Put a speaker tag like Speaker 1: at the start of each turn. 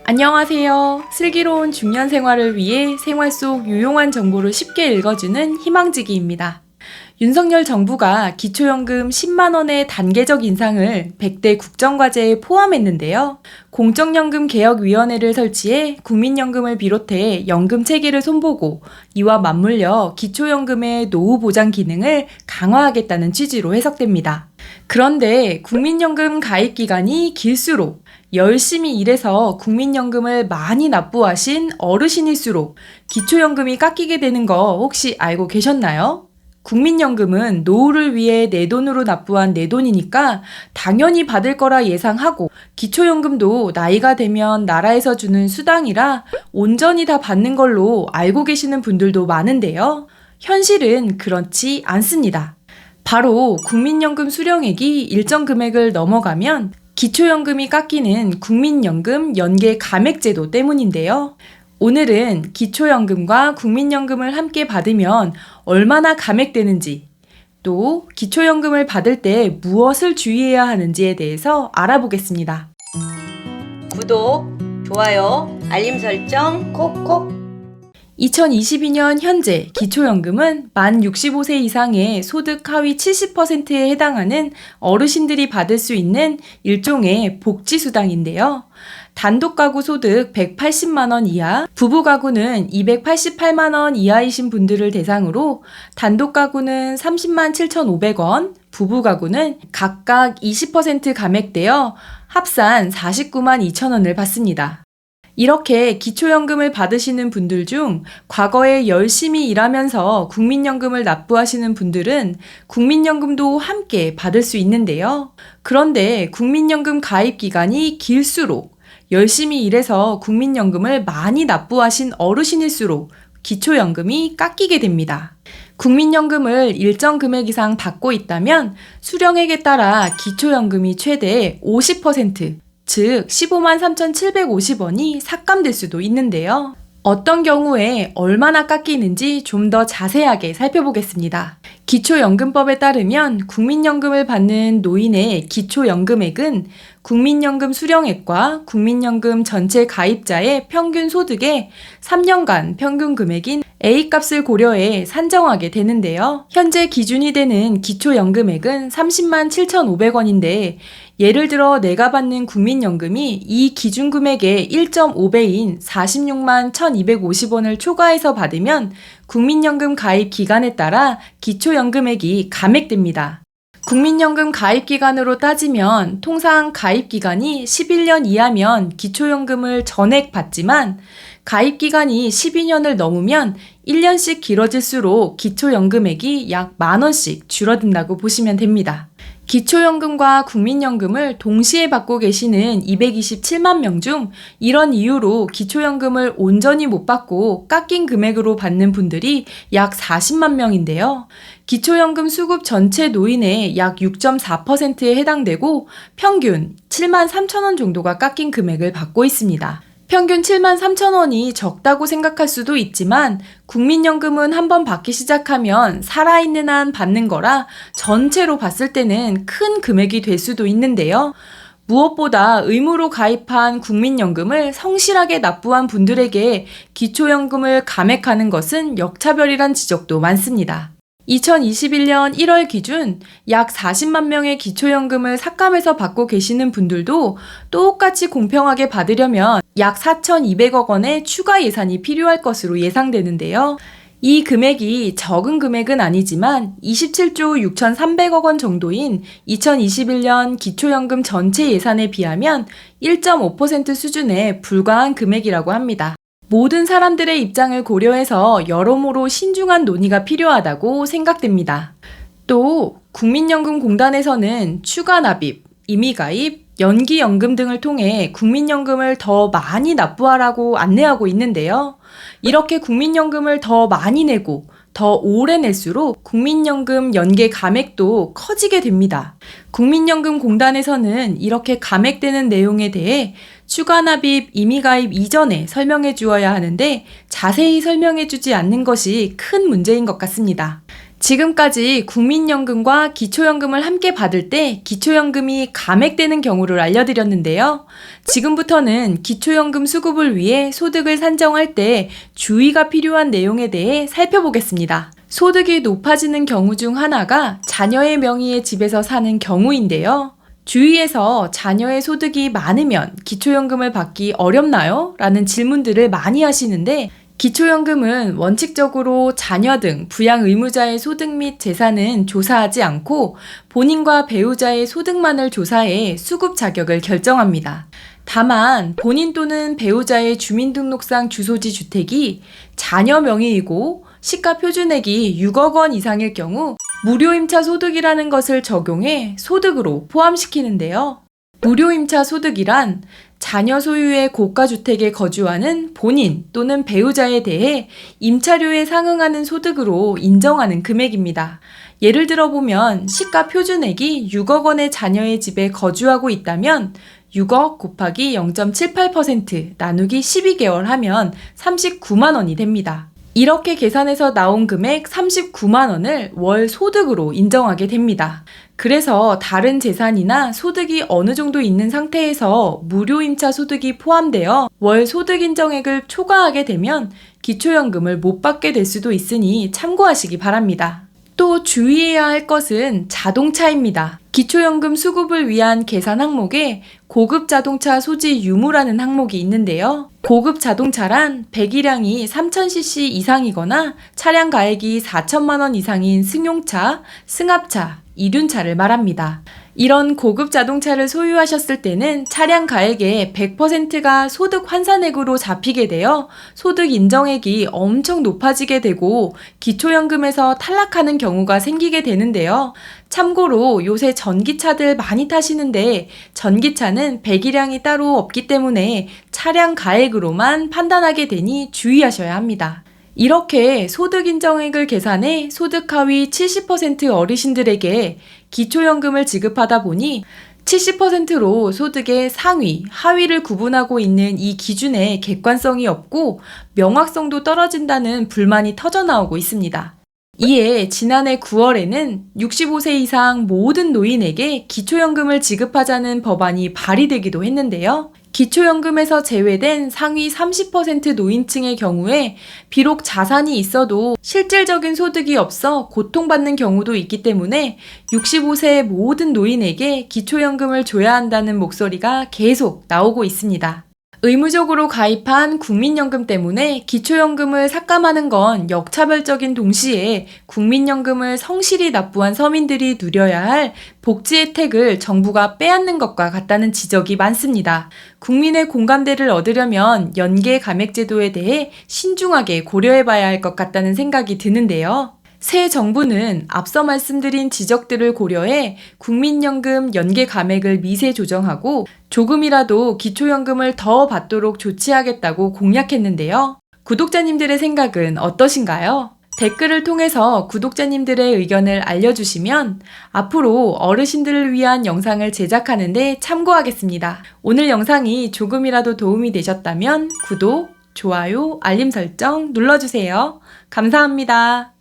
Speaker 1: 안녕하세요. 슬기로운 중년 생활을 위해 생활 속 유용한 정보를 쉽게 읽어주는 희망지기입니다. 윤석열 정부가 기초연금 10만원의 단계적 인상을 100대 국정과제에 포함했는데요. 공적연금개혁위원회를 설치해 국민연금을 비롯해 연금체계를 손보고 이와 맞물려 기초연금의 노후보장 기능을 강화하겠다는 취지로 해석됩니다. 그런데 국민연금 가입기간이 길수록 열심히 일해서 국민연금을 많이 납부하신 어르신일수록 기초연금이 깎이게 되는 거 혹시 알고 계셨나요? 국민연금은 노후를 위해 내 돈으로 납부한 내 돈이니까 당연히 받을 거라 예상하고 기초연금도 나이가 되면 나라에서 주는 수당이라 온전히 다 받는 걸로 알고 계시는 분들도 많은데요. 현실은 그렇지 않습니다. 바로 국민연금 수령액이 일정 금액을 넘어가면 기초연금이 깎이는 국민연금 연계 감액제도 때문인데요. 오늘은 기초연금과 국민연금을 함께 받으면 얼마나 감액되는지, 또 기초연금을 받을 때 무엇을 주의해야 하는지에 대해서 알아보겠습니다.
Speaker 2: 구독, 좋아요, 알림 설정 콕콕.
Speaker 1: 2022년 현재 기초연금은 만 65세 이상의 소득 하위 70%에 해당하는 어르신들이 받을 수 있는 일종의 복지수당인데요. 단독가구 소득 180만원 이하, 부부가구는 288만원 이하이신 분들을 대상으로 단독가구는 30만 7,500원, 부부가구는 각각 20% 감액되어 합산 49만 2천원을 받습니다. 이렇게 기초연금을 받으시는 분들 중 과거에 열심히 일하면서 국민연금을 납부하시는 분들은 국민연금도 함께 받을 수 있는데요. 그런데 국민연금 가입 기간이 길수록 열심히 일해서 국민연금을 많이 납부하신 어르신일수록 기초연금이 깎이게 됩니다. 국민연금을 일정 금액 이상 받고 있다면 수령액에 따라 기초연금이 최대 50%, 즉 15만 3,750원이 삭감될 수도 있는데요. 어떤 경우에 얼마나 깎이는지 좀 더 자세하게 살펴보겠습니다. 기초연금법에 따르면 국민연금을 받는 노인의 기초연금액은 국민연금 수령액과 국민연금 전체 가입자의 평균 소득의 3년간 평균 금액인 A값을 고려해 산정하게 되는데요. 현재 기준이 되는 기초연금액은 30만 7,500원인데 예를 들어 내가 받는 국민연금이 이 기준금액의 1.5배인 46만 1,250원을 초과해서 받으면 국민연금 가입 기간에 따라 기초연금액이 감액됩니다. 국민연금 가입 기간으로 따지면 통상 가입 기간이 11년 이하면 기초연금을 전액 받지만 가입 기간이 12년을 넘으면 1년씩 길어질수록 기초연금액이 약 만원씩 줄어든다고 보시면 됩니다. 기초연금과 국민연금을 동시에 받고 계시는 227만 명 중 이런 이유로 기초연금을 온전히 못 받고 깎인 금액으로 받는 분들이 약 40만 명인데요. 기초연금 수급 전체 노인의 약 6.4%에 해당되고 평균 7만 3천 원 정도가 깎인 금액을 받고 있습니다. 평균 7만 3천 원이 적다고 생각할 수도 있지만 국민연금은 한번 받기 시작하면 살아있는 한 받는 거라 전체로 봤을 때는 큰 금액이 될 수도 있는데요. 무엇보다 의무로 가입한 국민연금을 성실하게 납부한 분들에게 기초연금을 감액하는 것은 역차별이란 지적도 많습니다. 2021년 1월 기준 약 40만 명의 기초연금을 삭감해서 받고 계시는 분들도 똑같이 공평하게 받으려면 약 4,200억 원의 추가 예산이 필요할 것으로 예상되는데요. 이 금액이 적은 금액은 아니지만 27조 6,300억 원 정도인 2021년 기초연금 전체 예산에 비하면 1.5% 수준에 불과한 금액이라고 합니다. 모든 사람들의 입장을 고려해서 여러모로 신중한 논의가 필요하다고 생각됩니다. 또 국민연금공단에서는 추가 납입, 임의가입, 연기연금 등을 통해 국민연금을 더 많이 납부하라고 안내하고 있는데요. 이렇게 국민연금을 더 많이 내고 더 오래 낼수록 국민연금 연계 감액도 커지게 됩니다. 국민연금공단에서는 이렇게 감액되는 내용에 대해 추가 납입, 임의가입 이전에 설명해 주어야 하는데 자세히 설명해 주지 않는 것이 큰 문제인 것 같습니다. 지금까지 국민연금과 기초연금을 함께 받을 때 기초연금이 감액되는 경우를 알려드렸는데요. 지금부터는 기초연금 수급을 위해 소득을 산정할 때 주의가 필요한 내용에 대해 살펴보겠습니다. 소득이 높아지는 경우 중 하나가 자녀의 명의의 집에서 사는 경우인데요. 주위에서 자녀의 소득이 많으면 기초연금을 받기 어렵나요? 라는 질문들을 많이 하시는데 기초연금은 원칙적으로 자녀 등 부양 의무자의 소득 및 재산은 조사하지 않고 본인과 배우자의 소득만을 조사해 수급 자격을 결정합니다. 다만 본인 또는 배우자의 주민등록상 주소지 주택이 자녀 명의이고 시가 표준액이 6억 원 이상일 경우 무료임차 소득이라는 것을 적용해 소득으로 포함시키는데요. 무료임차 소득이란 자녀 소유의 고가주택에 거주하는 본인 또는 배우자에 대해 임차료에 상응하는 소득으로 인정하는 금액입니다. 예를 들어 보면 시가 표준액이 6억 원의 자녀의 집에 거주하고 있다면 6억 곱하기 0.78% 나누기 12개월 하면 39만 원이 됩니다. 이렇게 계산해서 나온 금액 39만 원을 월 소득으로 인정하게 됩니다. 그래서 다른 재산이나 소득이 어느 정도 있는 상태에서 무료임차 소득이 포함되어 월 소득 인정액을 초과하게 되면 기초연금을 못 받게 될 수도 있으니 참고하시기 바랍니다. 또 주의해야 할 것은 자동차입니다. 기초연금 수급을 위한 계산 항목에 고급 자동차 소지 유무라는 항목이 있는데요. 고급 자동차란 배기량이 3000cc 이상이거나 차량 가액이 4천만 원 이상인 승용차, 승합차, 이륜차를 말합니다. 이런 고급 자동차를 소유하셨을 때는 차량 가액의 100%가 소득 환산액으로 잡히게 되어 소득 인정액이 엄청 높아지게 되고 기초연금에서 탈락하는 경우가 생기게 되는데요. 참고로 요새 전기차들 많이 타시는데 전기차는 배기량이 따로 없기 때문에 차량 가액으로만 판단하게 되니 주의하셔야 합니다. 이렇게 소득 인정액을 계산해 소득 하위 70% 어르신들에게 기초연금을 지급하다 보니 70%로 소득의 상위, 하위를 구분하고 있는 이 기준에 객관성이 없고 명확성도 떨어진다는 불만이 터져나오고 있습니다. 이에 지난해 9월에는 65세 이상 모든 노인에게 기초연금을 지급하자는 법안이 발의되기도 했는데요. 기초연금에서 제외된 상위 30% 노인층의 경우에 비록 자산이 있어도 실질적인 소득이 없어 고통받는 경우도 있기 때문에 65세 모든 노인에게 기초연금을 줘야 한다는 목소리가 계속 나오고 있습니다. 의무적으로 가입한 국민연금 때문에 기초연금을 삭감하는 건 역차별적인 동시에 국민연금을 성실히 납부한 서민들이 누려야 할 복지 혜택을 정부가 빼앗는 것과 같다는 지적이 많습니다. 국민의 공감대를 얻으려면 연계 감액제도에 대해 신중하게 고려해봐야 할 것 같다는 생각이 드는데요. 새 정부는 앞서 말씀드린 지적들을 고려해 국민연금 연계 감액을 미세 조정하고 조금이라도 기초연금을 더 받도록 조치하겠다고 공약했는데요. 구독자님들의 생각은 어떠신가요? 댓글을 통해서 구독자님들의 의견을 알려주시면 앞으로 어르신들을 위한 영상을 제작하는 데 참고하겠습니다. 오늘 영상이 조금이라도 도움이 되셨다면 구독, 좋아요, 알림 설정 눌러주세요. 감사합니다.